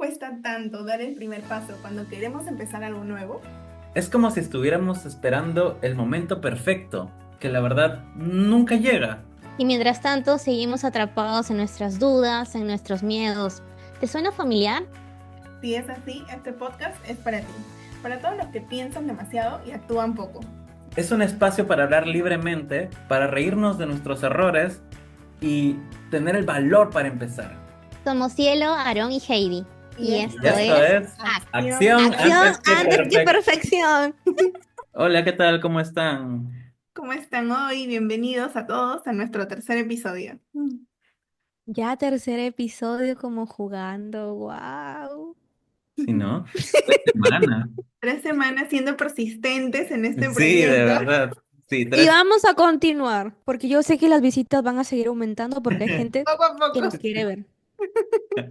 cuesta tanto dar el primer paso cuando queremos empezar algo nuevo? Es como si estuviéramos esperando el momento perfecto, que la verdad nunca llega. Y mientras tanto, seguimos atrapados en nuestras dudas, en nuestros miedos. ¿Te suena familiar? Si es así, este podcast es para ti, para todos los que piensan demasiado y actúan poco. Es un espacio para hablar libremente, para reírnos de nuestros errores y tener el valor para empezar. Somos Cielo, Aarón y Heidi. Y Y Y esto esto esto es es es Acción acción Acción antes que antes que perfecto. perfección. Hola, ¿qué tal? ¿Cómo están? ¿Cómo están hoy? Bienvenidos a todos a nuestro tercer episodio. Ya tercer episodio como jugando, wow. Sí, ¿no? 3 semanas. 3 semanas siendo persistentes en este Sí, de proyecto. verdad. Sí, Y 3. vamos a continuar, porque yo sé que las visitas van a seguir aumentando porque hay gente Poco a que poco. nos quiere ver.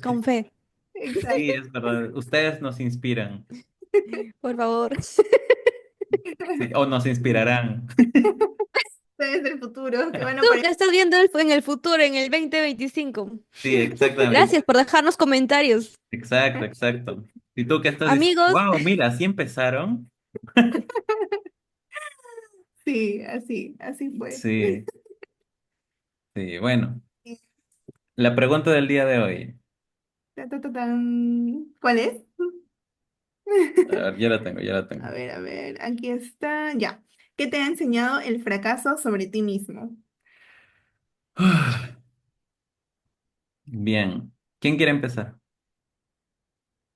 Con fe, Exacto. Sí, es verdad. Ustedes nos inspiran. por favor. Sí, o nos inspirarán. Ustedes del futuro que van a Tú aparecer. que estás viendo en el futuro, en el 2025. Sí, exactamente. Gracias por dejarnos comentarios. Exacto, exacto. Y tú que estás diciendo, Amigos, wow, mira, así empezaron. Sí, así fue. Sí, sí, bueno. La pregunta del día de hoy. Ta, ta, ta, tan. ¿Cuál es? A ver, ya la tengo, ya la tengo. A ver, aquí está. Ya. ¿Qué te ha enseñado el fracaso sobre ti mismo? Bien. ¿Quién quiere empezar?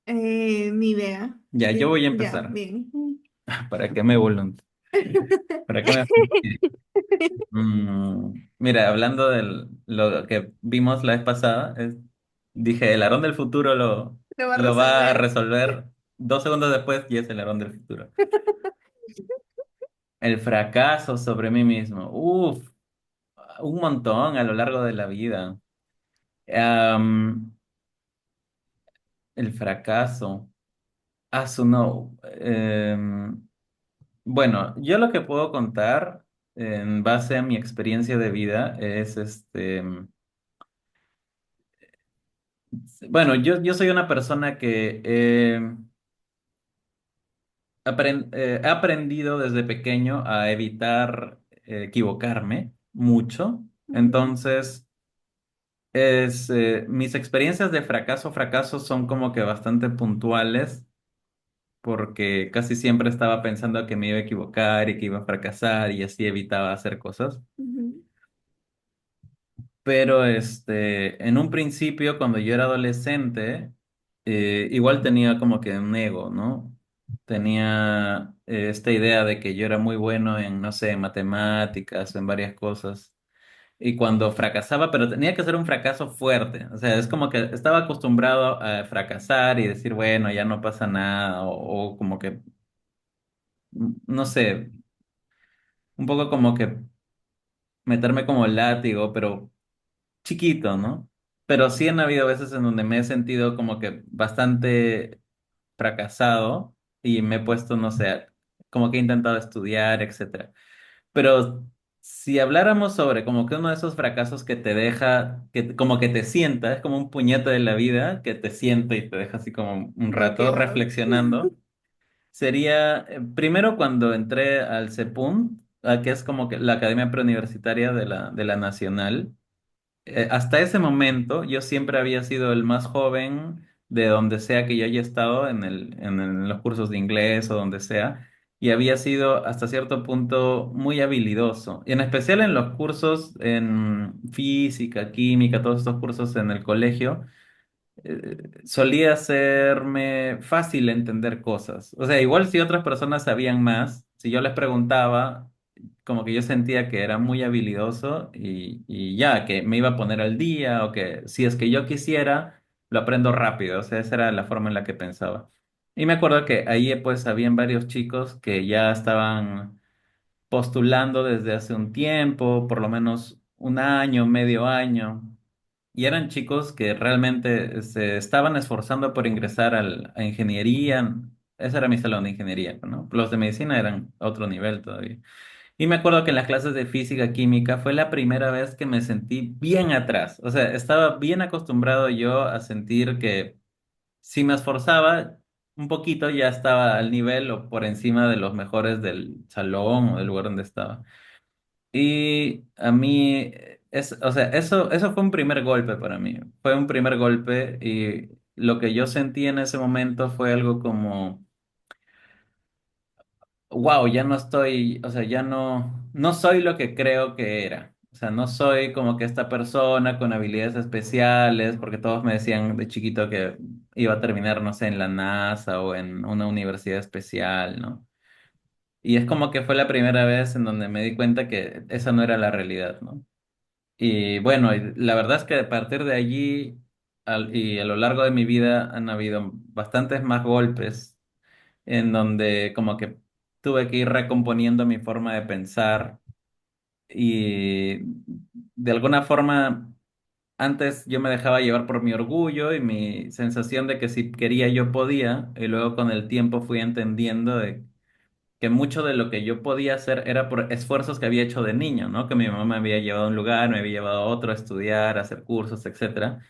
Ni idea. Ya, yo Sí, voy a ya, empezar. bien. ¿Para qué me volunto? ¿Para qué me... Mira, hablando de lo que vimos la vez pasada, dije, el Aarón del futuro Lo va a lo va a resolver. resolver 2 segundos después y es el Aarón del futuro. El fracaso sobre mí mismo. Uf, un montón a lo largo de la vida. Am, el fracaso. No. Bueno, yo lo que puedo contar en base a mi experiencia de vida es bueno, yo soy una persona que he aprendido desde pequeño a evitar equivocarme mucho. Ujú. Entonces, mis experiencias de fracaso son como que bastante puntuales porque casi siempre estaba pensando que me iba a equivocar y que iba a fracasar y así evitaba hacer cosas. Ujú. Pero en un principio, cuando yo era adolescente, igual tenía como que un ego, ¿no? Tenía esta idea de que yo era muy bueno en, no sé, en matemáticas, en varias cosas. Y cuando fracasaba, pero tenía que ser un fracaso fuerte. O sea, es como que estaba acostumbrado a fracasar y decir, bueno, ya no pasa nada, o como que, no sé, un poco como que meterme como látigo, pero chiquito, ¿no? Pero sí han habido veces en donde me he sentido como que bastante fracasado y me he puesto, no sé, como que he intentado estudiar, etcétera. Pero si habláramos sobre como que uno de esos fracasos que te deja, como que te sienta, es como un puñete de la vida que te sienta y te deja así como un rato Bloqueado. reflexionando, sería primero cuando entré al CEPUN, que es como que la Academia Preuniversitaria de la Nacional. Hasta ese momento yo siempre había sido el más joven de donde sea que yo haya estado en los cursos de inglés o donde sea, y había sido hasta cierto punto muy habilidoso, y en especial en los cursos en física, química, todos estos cursos en el colegio. Solía serme fácil entender cosas. O sea, igual si otras personas sabían más, si yo les preguntaba, como que yo sentía que era muy habilidoso y ya, que me iba a poner al día o que si es que yo quisiera, lo aprendo rápido. O sea, esa era la forma en la que pensaba. Y me acuerdo que ahí pues habían varios chicos que ya estaban postulando desde hace un tiempo, por lo menos un año, medio año. Y eran chicos que realmente se estaban esforzando por ingresar a ingeniería. Ese era mi salón de ingeniería, ¿no? Los de medicina eran otro nivel todavía. Y me acuerdo que en las clases de física, química, fue la primera vez que me sentí bien atrás. O sea, estaba bien acostumbrado yo a sentir que si me esforzaba un poquito, ya estaba al nivel o por encima de los mejores del salón o del lugar donde estaba. Y a mí, o sea, eso fue un primer golpe para mí. Fue un primer golpe y lo que yo sentí en ese momento fue algo como, wow, ya no estoy, o sea, ya no soy lo que creo que era. O sea, no soy como que esta persona con habilidades especiales, porque todos me decían de chiquito que iba a terminar, no sé, en la NASA o en una universidad especial, ¿no? Y es como que fue la primera vez en donde me di cuenta que esa no era la realidad, ¿no? Y bueno, y la verdad es que a partir de allí y a lo largo de mi vida han habido bastantes más golpes en donde como que tuve que ir recomponiendo mi forma de pensar y de alguna forma antes yo me dejaba llevar por mi orgullo y mi sensación de que si quería yo podía y luego con el tiempo fui entendiendo de que mucho de lo que yo podía hacer era por esfuerzos que había hecho de niño, ¿no? Que mi mamá me había llevado a un lugar, me había llevado a otro a estudiar, a hacer cursos, etcétera.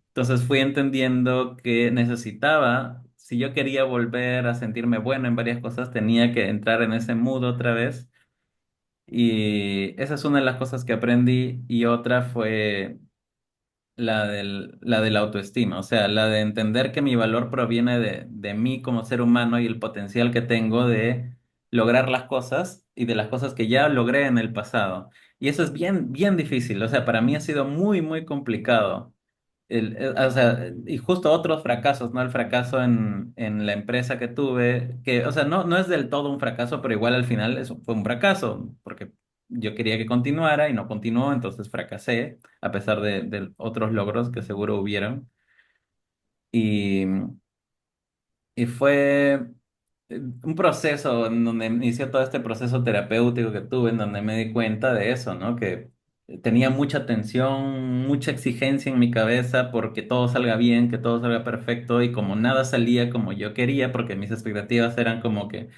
Entonces fui entendiendo que necesitaba, si yo quería volver a sentirme bueno en varias cosas, tenía que entrar en ese mood otra vez. Y esa es una de las cosas que aprendí. Y otra fue la de la autoestima, o sea, la de entender que mi valor proviene de mí como ser humano y el potencial que tengo de lograr las cosas y de las cosas que ya logré en el pasado. Y eso es bien, bien difícil, o sea, para mí ha sido muy, muy complicado. O sea, y justo otros fracasos, ¿no? El fracaso en la empresa que tuve, que, o sea, no es del todo un fracaso, pero igual al final eso fue un fracaso, porque yo quería que continuara y no continuó, entonces fracasé, a pesar de otros logros que seguro hubieron. Y, y fue un proceso en donde inició todo este proceso terapéutico que tuve, en donde me di cuenta de eso, ¿no? Que tenía mucha tensión, mucha exigencia en mi cabeza porque todo salga bien, que todo salga perfecto y como nada salía como yo quería, porque mis expectativas eran como que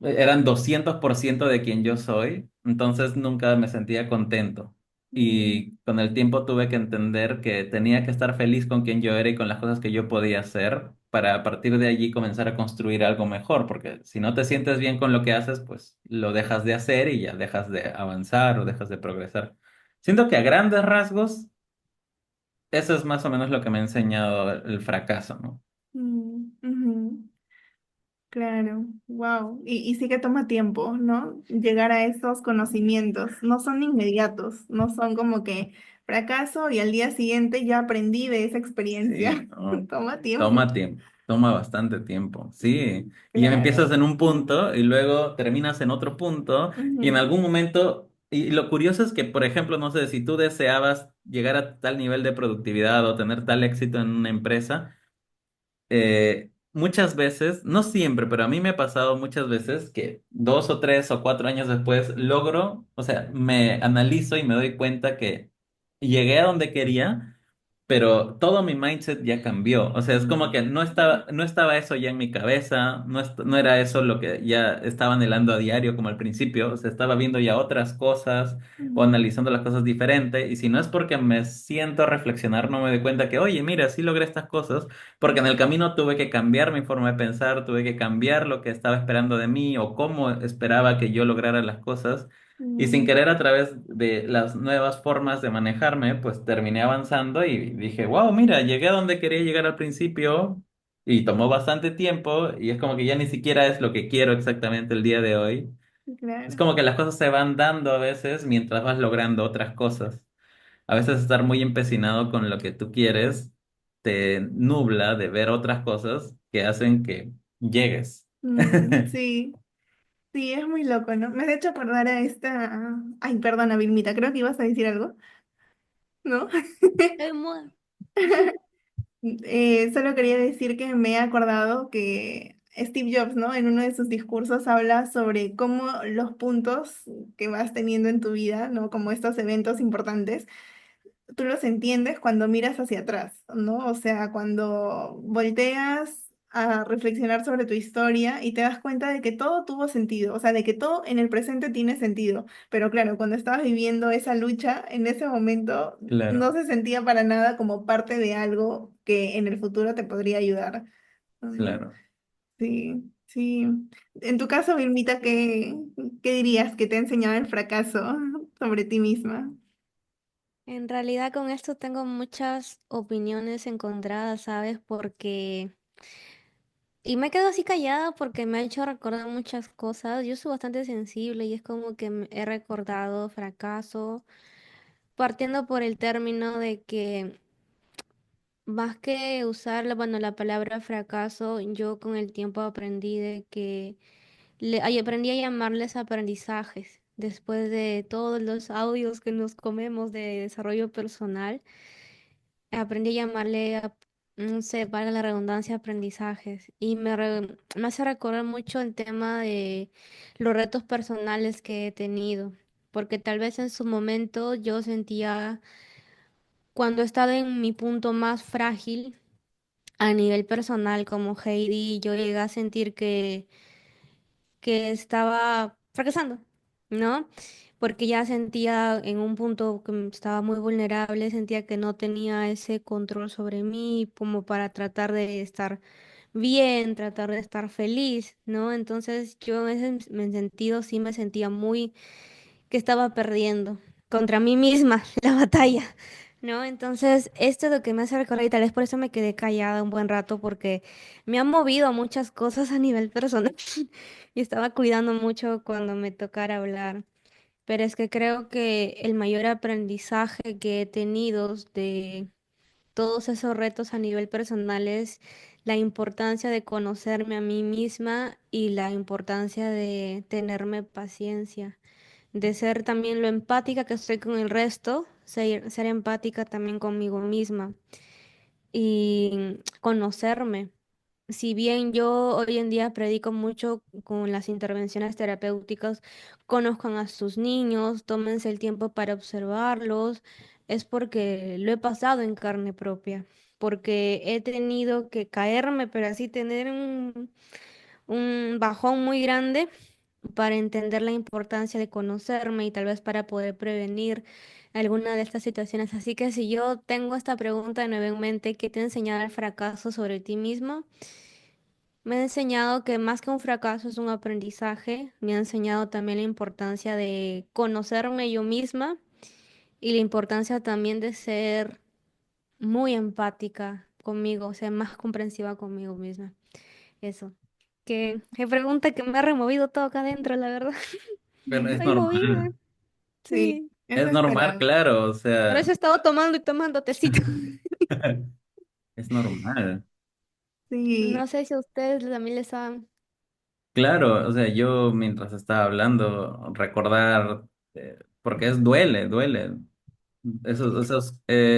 eran 200% de quien yo soy, entonces nunca me sentía contento. Mm, Y con el tiempo tuve que entender que tenía que estar feliz con quien yo era y con las cosas que yo podía hacer para a partir de allí comenzar a construir algo mejor, porque si no te sientes bien con lo que haces, pues lo dejas de hacer y ya dejas de avanzar o dejas de progresar. Siento que a grandes rasgos, eso es más o menos lo que me ha enseñado el fracaso, ¿no? ujú. Claro, wow. Y sí que toma tiempo, ¿no? Llegar a esos conocimientos. No son inmediatos, no son como que fracaso y al día siguiente ya aprendí de esa Sí, experiencia. no, Toma tiempo. toma tiempo, toma bastante tiempo, sí. Y Claro. empiezas en un punto y luego terminas en otro punto y en Ujú, algún momento, y lo curioso es que, por ejemplo, no sé, si tú deseabas llegar a tal nivel de productividad o tener tal éxito en una empresa, muchas veces, no siempre, pero a mí me ha pasado muchas veces que 2 o 3 o 4 años después logro, o sea, me analizo y me doy cuenta que llegué a donde quería, pero todo mi mindset ya cambió. O sea, es como que no estaba eso ya en mi cabeza, no era eso lo que ya estaba anhelando a diario como al principio, o sea, estaba viendo ya otras cosas o ujú, analizando las cosas diferente, y si no es porque me siento a reflexionar, no me doy cuenta que, oye, mira, sí logré estas cosas, porque en el camino tuve que cambiar mi forma de pensar, tuve que cambiar lo que estaba esperando de mí o cómo esperaba que yo lograra las cosas. Y sin ujú. querer, a través de las nuevas formas de manejarme, pues terminé avanzando y dije, wow, mira, llegué a donde quería llegar al principio y tomó bastante tiempo y es como que ya ni siquiera es lo que quiero exactamente el día de hoy. Es Claro. como que las cosas se van dando a veces mientras vas logrando otras cosas. A veces estar muy empecinado con lo que tú quieres te nubla de ver otras cosas que hacen que llegues. Sí, sí, es muy loco, ¿no? Me has hecho acordar a esta... Ay, perdona, Vilmita, creo que ibas a decir algo, ¿no? Solo quería decir que me he acordado que Steve Jobs, ¿no? En uno de sus discursos habla sobre cómo los puntos que vas teniendo en tu vida, ¿no? Como estos eventos importantes, tú los entiendes cuando miras hacia atrás, ¿no? O sea, cuando volteas a reflexionar sobre tu historia y te das cuenta de que todo tuvo sentido, o sea, de que todo en el presente tiene sentido. Pero claro, cuando estabas viviendo esa lucha, en ese momento Claro, no se sentía para nada como parte de algo que en el futuro te podría ayudar. ¿No? claro. Sí, sí. En tu caso, Vilmita, ¿qué dirías que te ha enseñado el fracaso sobre ti misma? En realidad con esto tengo muchas opiniones encontradas, ¿sabes? Porque... Y me quedo así callada porque me ha hecho recordar muchas cosas. Yo soy bastante sensible y es como que he recordado fracaso, partiendo por el término de que más que usar bueno, la palabra fracaso, yo con el tiempo aprendí de que aprendí a llamarles aprendizajes. Después de todos los audios que nos comemos de desarrollo personal, aprendí a llamarle, no sé, para la redundancia, aprendizajes. Y me hace recordar mucho el tema de los retos personales que he tenido. Porque tal vez en su momento yo sentía, cuando estaba en mi punto más frágil a nivel personal como Heidi, yo llegué a sentir que estaba fracasando, ¿no? Porque ya sentía en un punto que estaba muy vulnerable, sentía que no tenía ese control sobre mí como para tratar de estar bien, tratar de estar feliz, ¿no? Entonces yo en ese sentido sí me sentía muy que estaba perdiendo contra mí misma la batalla, ¿no? Entonces, esto es lo que me hace recordar y tal vez por eso me quedé callada un buen rato porque me han movido muchas cosas a nivel personal y estaba cuidando mucho cuando me tocara hablar. Pero es que creo que el mayor aprendizaje que he tenido de todos esos retos a nivel personal es la importancia de conocerme a mí misma y la importancia de tenerme paciencia, de ser también lo empática que estoy con el resto, ser empática también conmigo misma y conocerme. Si bien yo hoy en día predico mucho con las intervenciones terapéuticas, conozcan a sus niños, tómense el tiempo para observarlos, es porque lo he pasado en carne propia, porque he tenido que caerme, pero así tener un bajón muy grande para entender la importancia de conocerme y tal vez para poder prevenir alguna de estas situaciones. Así que si yo tengo esta pregunta de nuevo en mente, ¿qué te ha enseñado el fracaso sobre ti mismo? Me ha enseñado que más que un fracaso es un aprendizaje. Me ha enseñado también la importancia de conocerme yo misma y la importancia también de ser muy empática conmigo, o sea, más comprensiva conmigo misma. Eso. Qué pregunta que me ha removido todo acá adentro, la verdad. Pero es Estoy movida. normal. Sí, Sí. eso Es normal, esperaba. claro, o Por sea, eso he estado tomando y tomando tecito. es normal. Sí. No sé si a ustedes también les han... Claro, o sea, yo mientras estaba hablando, recordar, porque duele, esos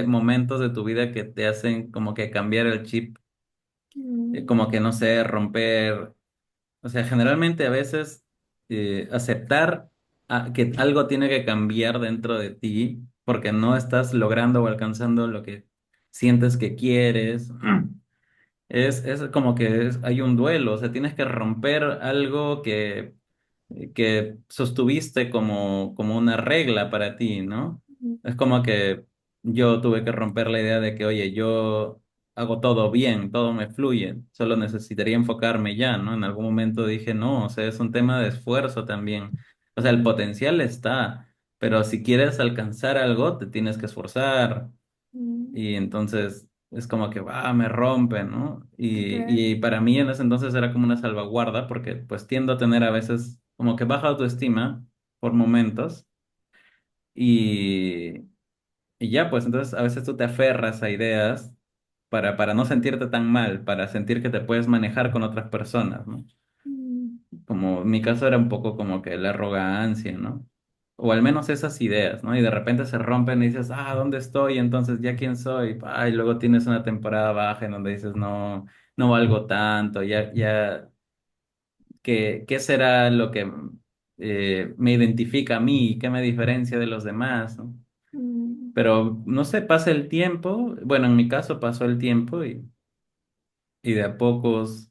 momentos de tu vida que te hacen como que cambiar el chip, Mm, como que no sé, romper, o sea, generalmente a veces aceptar que algo tiene que cambiar dentro de ti porque no estás logrando o alcanzando lo que sientes que quieres. Es como que hay un duelo, o sea, tienes que romper algo que sostuviste como una regla para ti, ¿no? mm, Es como que yo tuve que romper la idea de que, oye, yo hago todo bien, todo me fluye, solo necesitaría enfocarme ya, ¿no? En algún momento dije, no, o sea, es un tema de esfuerzo también. O sea, el potencial está, pero si quieres alcanzar algo, te tienes que esforzar. mm, Y entonces es como que, me rompe, ¿no? claro. Y para mí en ese entonces era como una salvaguarda porque pues tiendo a tener a veces como que baja autoestima por momentos y, y ya, pues entonces a veces tú te aferras a ideas para no sentirte tan mal, para sentir que te puedes manejar con otras personas, ¿no? Mm, Como en mi caso era un poco como que la arrogancia, ¿no? O al menos esas ideas, ¿no? Y de repente se rompen y dices, ¿dónde estoy? Entonces, ¿ya quién soy? Y luego tienes una temporada baja en donde dices, no, no valgo tanto, ¿qué será lo que me identifica a mí? ¿Qué me diferencia de los demás? ¿No? mm, Pero, no sé, pasa el tiempo, bueno, en mi caso pasó el tiempo y de a pocos,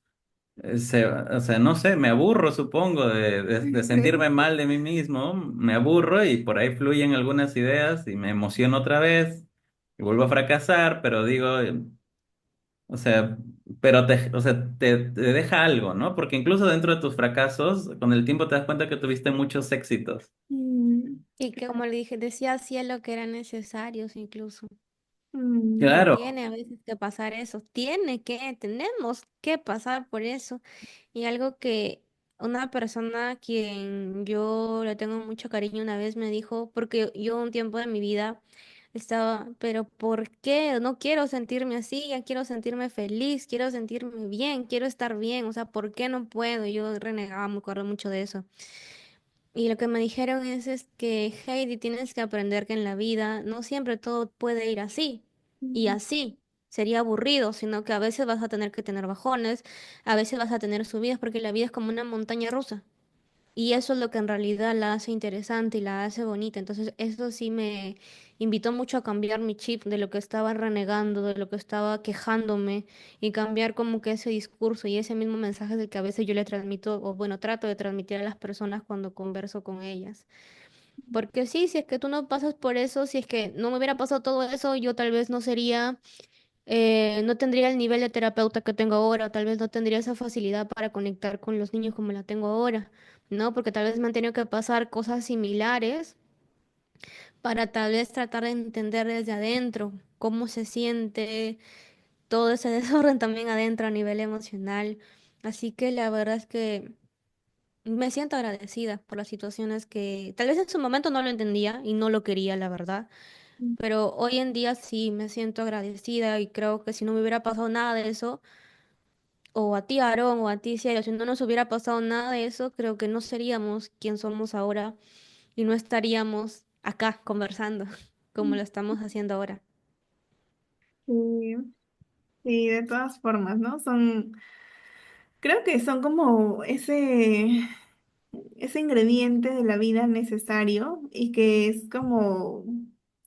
o sea, no sé, me aburro, supongo, de sentirme mal de mí mismo, me aburro y por ahí fluyen algunas ideas y me emociono otra vez y vuelvo a fracasar, pero digo, o sea, o sea, te deja algo, ¿no? Porque incluso dentro de tus fracasos, con el tiempo te das cuenta que tuviste muchos éxitos. Mm, Y que como le dije, decía hacía lo que eran necesarios incluso. Que mm, Claro, tiene a veces que pasar eso, tenemos que pasar por eso. Y algo que una persona a quien yo le tengo mucho cariño una vez me dijo, porque yo un tiempo de mi vida estaba, pero ¿por qué? No quiero sentirme así, ya quiero sentirme feliz, quiero sentirme bien, quiero estar bien, o sea, ¿por qué no puedo? Yo renegaba, me acuerdo mucho de eso. Y lo que me dijeron es que, Heidi, tienes que aprender que en la vida no siempre todo puede ir así y mm, así. Sería aburrido, sino que a veces vas a tener que tener bajones, a veces vas a tener subidas, porque la vida es como una montaña rusa. Y eso es lo que en realidad la hace interesante y la hace bonita. Entonces, eso sí me invitó mucho a cambiar mi chip de lo que estaba renegando, de lo que estaba quejándome, y cambiar como que ese discurso y ese mismo mensaje del que a veces yo le transmito, o bueno, trato de transmitir a las personas cuando converso con ellas. Porque sí, si es que tú no pasas por eso, si es que no me hubiera pasado todo eso, yo tal vez no sería, no tendría el nivel de terapeuta que tengo ahora, tal vez no tendría esa facilidad para conectar con los niños como la tengo ahora, ¿no? Porque tal vez me han tenido que pasar cosas similares para tal vez tratar de entender desde adentro cómo se siente todo ese desorden también adentro a nivel emocional. Así que la verdad es que me siento agradecida por las situaciones que tal vez en su momento no lo entendía y no lo quería, la verdad. mm, Pero hoy en día sí me siento agradecida y creo que si no me hubiera pasado nada de eso, o a ti, Aarón, o a ti, Cielo, si no nos hubiera pasado nada de eso, creo que no seríamos quien somos ahora y no estaríamos acá conversando como mm. lo estamos haciendo ahora. Sí, sí, de todas formas, ¿no? Creo que son como ese ingrediente de la vida necesario y que es como,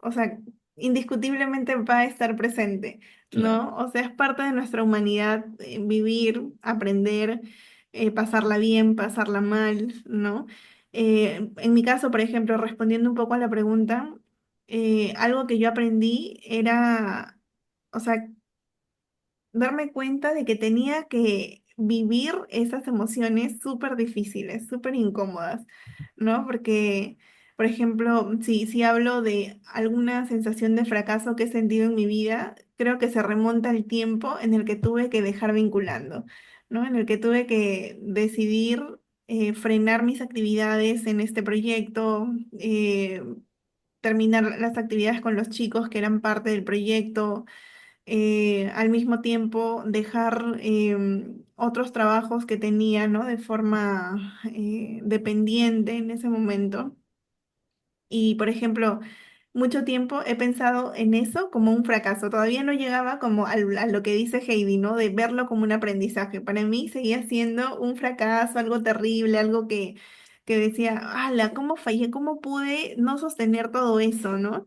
o sea, indiscutiblemente va a estar presente, claro. ¿no? O sea, es parte de nuestra humanidad, vivir, aprender, pasarla bien, pasarla mal, ¿no? En mi caso, por ejemplo, respondiendo un poco a la pregunta, algo que yo aprendí era, o sea, darme cuenta de que tenía que vivir esas emociones súper difíciles, súper incómodas, ¿no? Porque, por ejemplo, si hablo de alguna sensación de fracaso que he sentido en mi vida, creo que se remonta al tiempo en el que tuve que dejar vinculando, ¿no? En el que tuve que decidir frenar mis actividades en este proyecto, terminar las actividades con los chicos que eran parte del proyecto, al mismo tiempo dejar otros trabajos que tenía, ¿no? De forma dependiente en ese momento. Y, por ejemplo, mucho tiempo he pensado en eso como un fracaso. Todavía no llegaba como a lo que dice Heidi, ¿no? De verlo como un aprendizaje. Para mí seguía siendo un fracaso, algo terrible, algo que decía, ¡hala! ¿Cómo fallé? ¿Cómo pude no sostener todo eso, ¿no?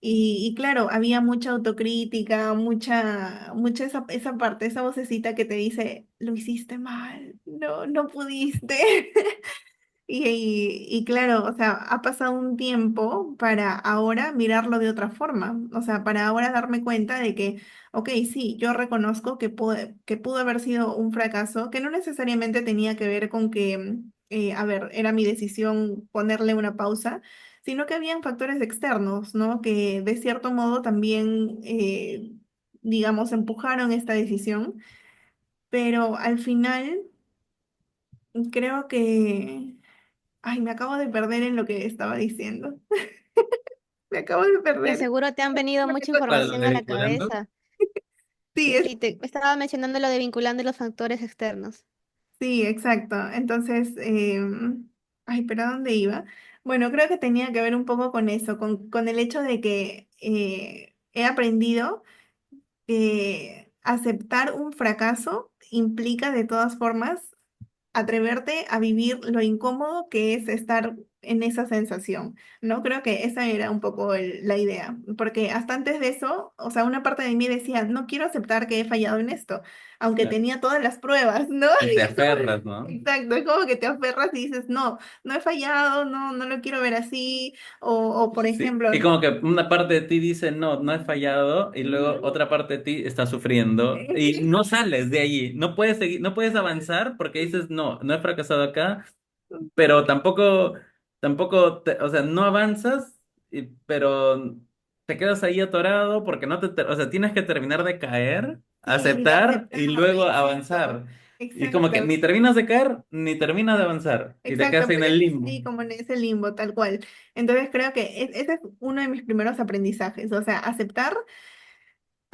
Y claro, había mucha autocrítica, mucha esa parte, esa vocecita que te dice, lo hiciste mal, no, no pudiste. Y claro, o sea, ha pasado un tiempo para ahora mirarlo de otra forma, o sea, para ahora darme cuenta de que, ok, sí, yo reconozco que pudo haber sido un fracaso, que no necesariamente tenía que ver con que, a ver, era mi decisión ponerle una pausa, sino que habían factores externos, ¿no? Que de cierto modo también, digamos, empujaron esta decisión, pero al final creo que... Ay, me acabo de perder en lo que estaba diciendo. Me acabo de De perder. seguro te han venido Lo que mucha Para lo información de a la vinculando. cabeza. Sí, Sí, te estaba mencionando lo de vinculando los factores externos. sí, exacto. Entonces, ay, pero ¿a dónde iba? Bueno, creo que tenía que ver un poco con eso, con el hecho de que he aprendido que aceptar un fracaso implica de todas formas atreverte a vivir lo incómodo que es estar en esa sensación, ¿no? Creo que esa era un poco la idea, porque hasta antes de eso, o sea, una parte de mí decía, no quiero aceptar que he fallado en esto, aunque Claro. tenía todas las pruebas, ¿no? Y Y te es como, aferras, ¿no? exacto, es como que te aferras y dices, no, no he fallado, no, no lo quiero ver así, o por Sí. ejemplo, Y como que una parte de ti dice, no, no he fallado, y luego ujú, otra parte de ti está sufriendo, y no sales de allí, no puedes seguir, no puedes avanzar porque dices, no, no he fracasado acá, pero tampoco, o sea, no avanzas, pero te quedas ahí atorado porque no o sea, tienes que terminar de caer, sí, de aceptar y aceptar, luego exacto, avanzar. Y como que exacto. ni terminas de caer, ni terminas de avanzar, y te quedas Exacto, en pero el es limbo. así como en ese limbo, tal cual. Entonces creo que ese es uno de mis primeros aprendizajes, o sea, aceptar,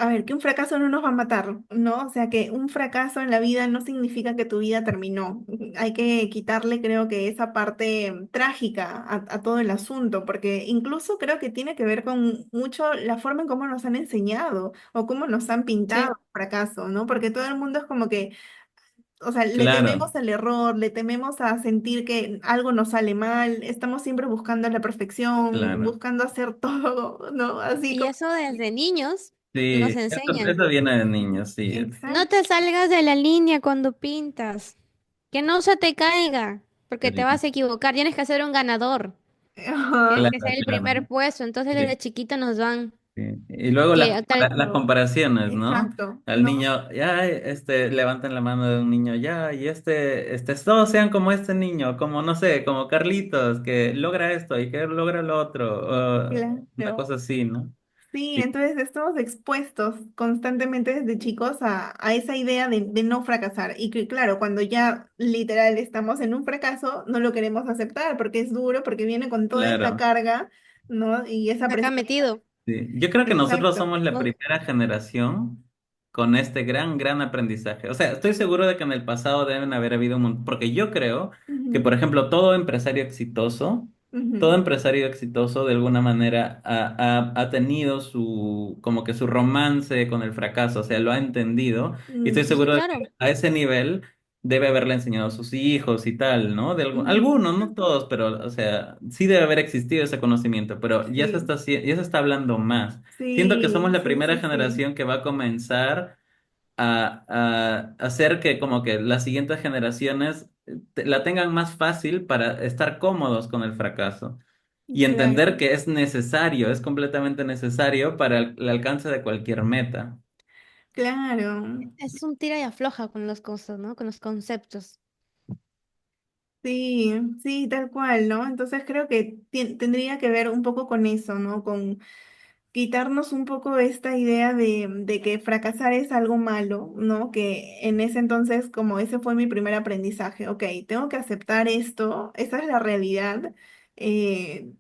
a ver, que un fracaso no nos va a matar, ¿no? O sea, que un fracaso en la vida no significa que tu vida terminó. Hay que quitarle, creo que esa parte trágica a todo el asunto, porque incluso creo que tiene que ver con mucho la forma en cómo nos han enseñado o cómo nos han pintado Sí. el fracaso, ¿no? Porque todo el mundo es como que, o sea, le Claro, tememos al error, le tememos a sentir que algo nos sale mal, estamos siempre buscando la perfección, claro. buscando hacer todo, ¿no? Así Y como... eso desde niños nos Sí, enseñan. eso viene de niños, sí. No Exacto. te salgas de la línea cuando pintas. Que no se te caiga, porque te Sí, vas a equivocar. Tienes que ser un ganador. Tienes Ajá, que ser claro, el claro. primer puesto. Entonces Sí, desde chiquito nos van sí. Y luego que tal. las comparaciones, ¿no? exacto, Al ¿no? niño, ya, levantan la mano de un niño, ya, y todos sean como este niño, como, no sé, como Carlitos, que logra esto y que logra lo otro, una Claro. cosa así, ¿no? Sí, Y entonces estamos expuestos constantemente desde chicos a esa idea de no fracasar. Y que claro, cuando ya literal estamos en un fracaso, no lo queremos aceptar porque es duro, porque viene con toda esta claro. carga, ¿no? Y esa Acá presión. metido. Sí, yo creo que nosotros Exacto. somos la Vos- primera generación con este gran aprendizaje. O sea, estoy seguro de que en el pasado deben haber habido un montón, porque yo creo que, por Ujú, ejemplo, todo ujú, empresario exitoso de alguna manera ha tenido como que su romance con el fracaso, o sea, lo ha entendido, y estoy Sí, seguro de claro. que a ese nivel debe haberle enseñado a sus hijos y tal, ¿no? ujú. Algunos, no todos, pero, o sea, sí debe haber existido ese conocimiento, pero Sí, ya se está hablando más. Siento que somos sí, la sí, primera sí, sí. generación que va a comenzar a hacer que como que las siguientes generaciones la tengan más fácil para estar cómodos con el fracaso y entender Claro, que es necesario, es completamente necesario para el alcance de cualquier meta. claro. Es un tira y afloja con las cosas, ¿no? Con los conceptos. Sí, sí, tal cual, ¿no? Entonces creo que tendría que ver un poco con eso, ¿no? Con quitarnos un poco esta idea de que fracasar es algo malo, ¿no? Que en ese entonces, como ese fue mi primer aprendizaje, ok, tengo que aceptar esto, esa es la realidad, eh,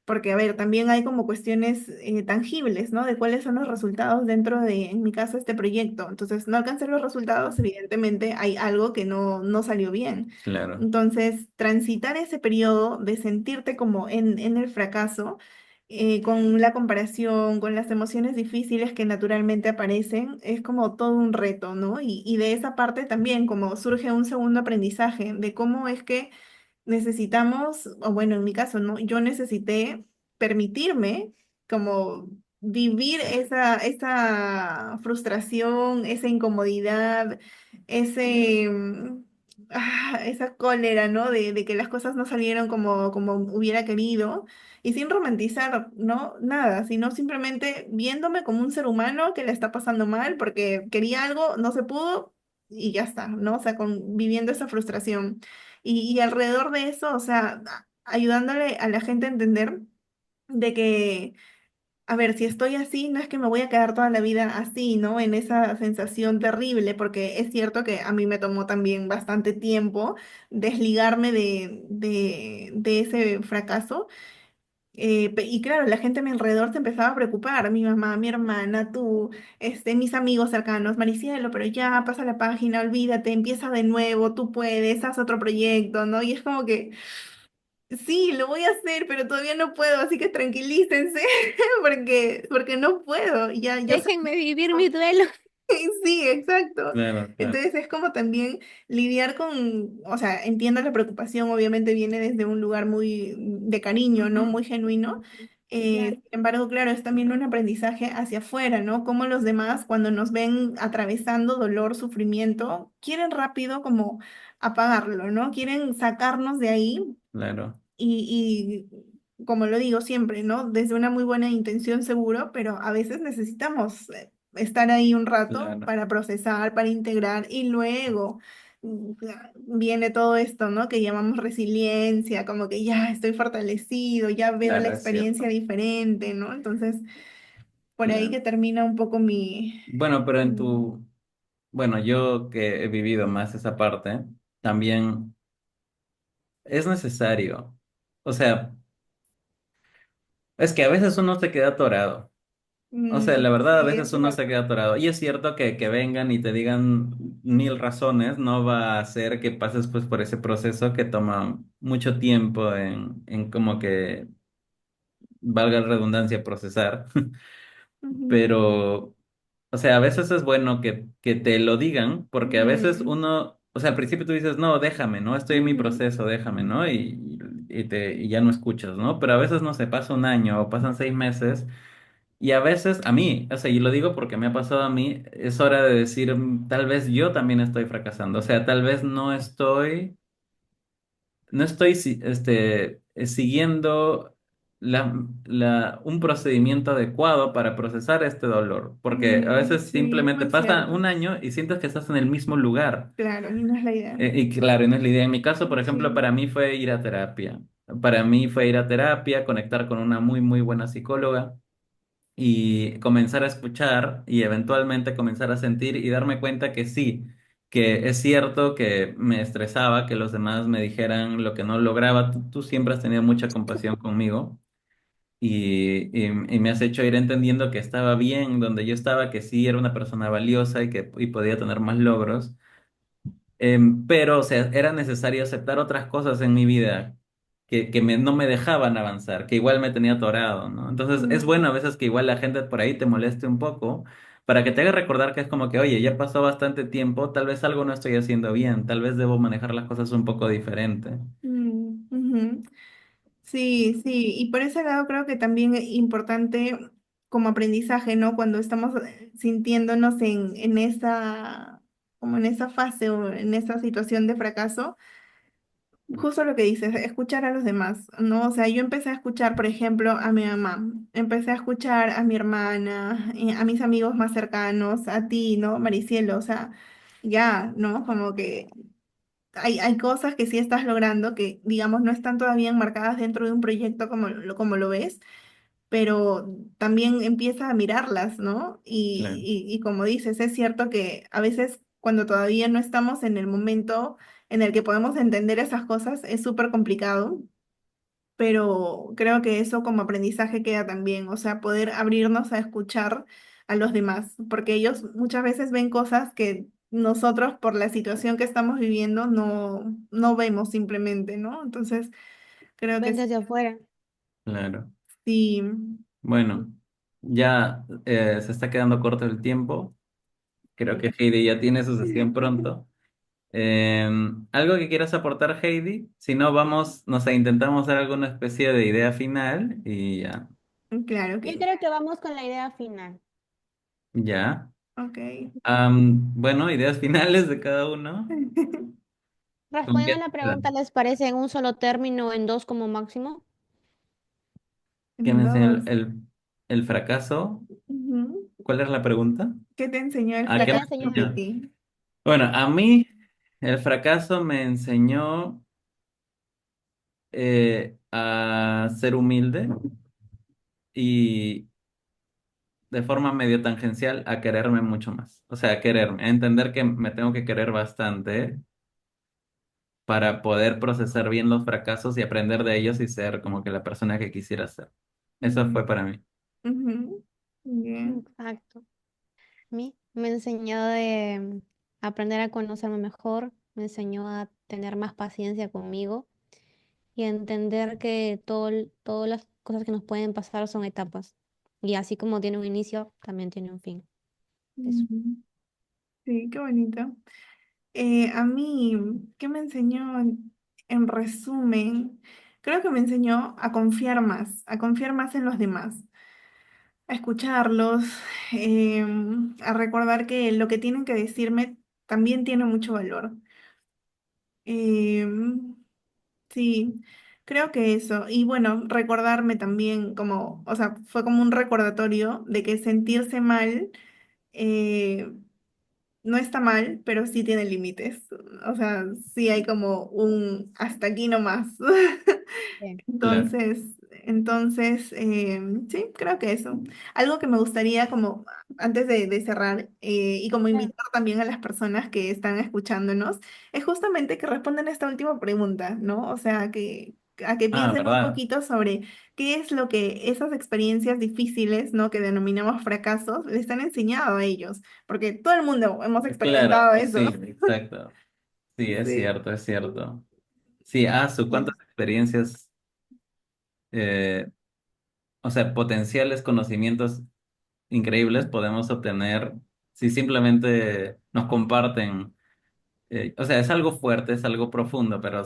porque, a ver, también hay como cuestiones tangibles, ¿no? De cuáles son los resultados dentro de, en mi caso, este proyecto. Entonces, no alcancé los resultados, evidentemente hay algo que no salió bien. Claro, Entonces, transitar ese periodo de sentirte como en el fracaso, con la comparación, con las emociones difíciles que naturalmente aparecen, es como todo un reto, ¿no? Y de esa parte también como surge un segundo aprendizaje de cómo es que necesitamos, o bueno, en mi caso, ¿no? Yo necesité permitirme como vivir esa frustración, esa incomodidad, esa cólera, ¿no? De que las cosas no salieron como hubiera querido. Y sin romantizar, ¿no? Nada, sino simplemente viéndome como un ser humano que le está pasando mal porque quería algo, no se pudo y ya está, ¿no? O sea, viviendo esa frustración. Y alrededor de eso, o sea, ayudándole a la gente a entender de que, a ver, si estoy así, no es que me voy a quedar toda la vida así, ¿no? En esa sensación terrible, porque es cierto que a mí me tomó también bastante tiempo desligarme de ese fracaso. Y claro, la gente a mi alrededor se empezaba a preocupar, mi mamá, mi hermana, tú, mis amigos cercanos, Maricielo, pero ya pasa la página, olvídate, empieza de nuevo, tú puedes, haz otro proyecto, ¿no? Y es como que, sí, lo voy a hacer, pero todavía no puedo, así que tranquilícense, porque no puedo, ya sé. Déjenme vivir mi duelo. Sí, exacto. Claro, claro, Entonces es como también lidiar con, o sea, entiendo la preocupación, obviamente viene desde un lugar muy de cariño, ¿no? Muy genuino. Claro. Sin embargo, claro, es también un aprendizaje hacia afuera, ¿no? Como los demás, cuando nos ven atravesando dolor, sufrimiento, quieren rápido como apagarlo, ¿no? Quieren sacarnos de ahí claro, y como lo digo siempre, ¿no? Desde una muy buena intención seguro, pero a veces necesitamos estar ahí un rato claro. para procesar, para integrar y luego ya viene todo esto, ¿no? Que llamamos resiliencia, como que ya estoy fortalecido, ya veo la Claro, es experiencia cierto. diferente, ¿no? Entonces, por ahí que Claro. termina un poco mi... Bueno, pero en mm, tu, bueno, yo que he vivido más esa parte, también es necesario. O sea, es que a veces uno se queda atorado. O sea, la verdad, a sí, veces eso es uno se verdad. queda atorado. Y es cierto que vengan y te digan mil razones, no va a hacer que pases pues por ese proceso que toma mucho tiempo en como que, valga la redundancia, procesar. Ujú, Pero, o sea, a veces es bueno que te lo digan, porque a veces ujú, uno, o sea, al principio tú dices, no, déjame, ¿no? Estoy en mi ujú, proceso, déjame, ¿no? Y ya no escuchas, ¿no? Pero a veces, no sé, pasa un año o pasan 6 meses. Y a veces a mí, o sea, y lo digo porque me ha pasado a mí, es hora de decir, tal vez yo también estoy fracasando, o sea, tal vez no estoy siguiendo un procedimiento adecuado para procesar este dolor, porque a veces sí, es simplemente muy pasa cierto. un año y sientes que estás en el mismo lugar. Claro, y no es la idea. Y claro, y no es la idea. En mi caso, por ejemplo, Sí. para mí fue ir a terapia. Para mí fue ir a terapia, conectar con una muy, muy buena psicóloga y comenzar a escuchar y eventualmente comenzar a sentir y darme cuenta que sí, que es cierto que me estresaba que los demás me dijeran lo que no lograba. Tú siempre has tenido mucha compasión conmigo y me has hecho ir entendiendo que estaba bien donde yo estaba, que sí era una persona valiosa y podía tener más logros. Pero, o sea, era necesario aceptar otras cosas en mi vida que no me dejaban avanzar, que igual me tenía atorado, ¿no? Entonces, es Mm, bueno a veces que igual la gente por ahí te moleste un poco para que te haga recordar que es como que, oye, ya pasó bastante tiempo, tal vez algo no estoy haciendo bien, tal vez debo manejar las cosas un poco diferente. ujú. Sí, sí, y por ese lado creo que también es importante como aprendizaje, ¿no? Cuando estamos sintiéndonos en esa, como en esa fase o en esa situación de fracaso, justo lo que dices, escuchar a los demás, ¿no? O sea, yo empecé a escuchar, por ejemplo, a mi mamá, empecé a escuchar a mi hermana, a mis amigos más cercanos, a ti, ¿no? Maricielo, o sea, ya, ¿no? Como que hay cosas que sí estás logrando que, digamos, no están todavía enmarcadas dentro de un proyecto como lo ves, pero también empieza a mirarlas, ¿no? Claro, Y como dices, es cierto que a veces cuando todavía no estamos en el momento en el que podemos entender esas cosas, es súper complicado, pero creo que eso como aprendizaje queda también, o sea, poder abrirnos a escuchar a los demás, porque ellos muchas veces ven cosas que nosotros por la situación que estamos viviendo no vemos simplemente, ¿no? Entonces, creo que Ven desde afuera. claro. sí. Bueno, ya se está quedando corto el tiempo. Creo que Heidi ya tiene su sesión pronto. ¿Algo que quieras aportar, Heidi? Si no, vamos, no sé, intentamos hacer alguna especie de idea final y ya. Claro Yo que, creo que vamos con la idea final. Ya. ok. Bueno, ideas finales de cada uno. ¿Con qué Respondiendo a la se pregunta, quedan? ¿les parece en un solo término o en dos como máximo? ¿Qué me enseñó Dos. el fracaso? Ujú. ¿Cuál era la pregunta? ¿Qué te enseñó el ¿A ¿Qué qué te me fracaso enseñó? a enseñó? ti? Bueno, a mí el fracaso me enseñó a ser humilde y de forma medio tangencial a quererme mucho más. O sea, a quererme, a entender que me tengo que querer bastante para poder procesar bien los fracasos y aprender de ellos y ser como que la persona que quisiera ser. Eso Mm, fue para mí. ujú. Bien. Exacto. A mí me enseñó de aprender a conocerme mejor, me enseñó a tener más paciencia conmigo y a entender que todas las cosas que nos pueden pasar son etapas. Y así como tiene un inicio, también tiene un fin. Eso. Sí, qué bonito. A mí, ¿qué me enseñó en resumen? Creo que me enseñó a confiar más en los demás, a escucharlos, a recordar que lo que tienen que decirme también tiene mucho valor. Em, sí, creo que eso. Y bueno, recordarme también como, o sea, fue como un recordatorio de que sentirse mal eh, no está mal, pero sí tiene límites. O sea, sí hay como un hasta aquí nomás. Sí. Claro. Entonces, sí, creo que eso. Algo que me gustaría como antes de cerrar y como Claro. invitar también a las personas que están escuchándonos, es justamente que respondan a esta última pregunta, ¿no? O sea, que a que Ah, piensen un ¿verdad? poquito sobre qué es lo que esas experiencias difíciles, ¿no? Que denominamos fracasos, les han enseñado a ellos, porque todo el mundo hemos Claro, experimentado eso. sí, exacto. Sí, es Sí, cierto, es cierto. Sí, sí, cuántas experiencias, eh, o sea, potenciales conocimientos increíbles podemos obtener si simplemente nos comparten. O sea, es algo fuerte, es algo profundo, pero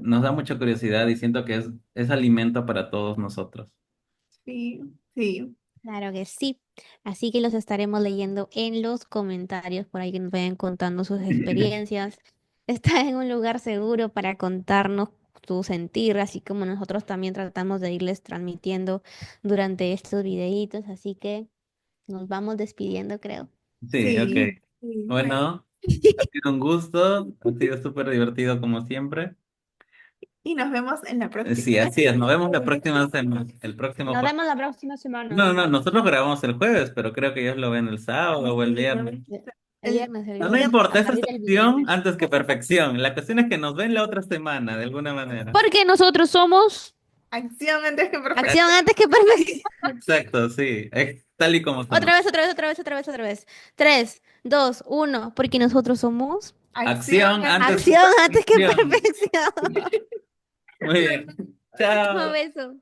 nos da mucha curiosidad y siento que es alimento para todos nosotros. sí, sí. Claro que sí. Así que los estaremos leyendo en los comentarios por ahí que nos vayan contando sus experiencias. Está en un lugar seguro para contarnos su sentir, así como nosotros también tratamos de irles transmitiendo durante estos videitos. Así que nos vamos despidiendo, creo. Sí, ok. Sí, sí. Bueno, ha sido un gusto, ha sido súper divertido como siempre. Y nos vemos en la Sí, próxima. así es, nos vemos la próxima semana, el próximo Nos jueves. vemos la próxima No, semana. no, nosotros grabamos el jueves, pero creo que ellos lo ven el sábado o el Sí, viernes. El viernes, el No, no viernes, importa, a es salir del video. perfección antes que perfección. La cuestión es que nos ven la otra semana, de alguna manera. Porque nosotros somos acción antes que acción perfección. antes que perfección. Exacto, sí, es tal y como somos. Otra vez, otra vez, otra vez, otra vez, otra vez. 3, 2, 1. Porque nosotros somos Acción Acción antes antes que que acción antes que perfección. perfección. Muy bien. Un Chao. beso.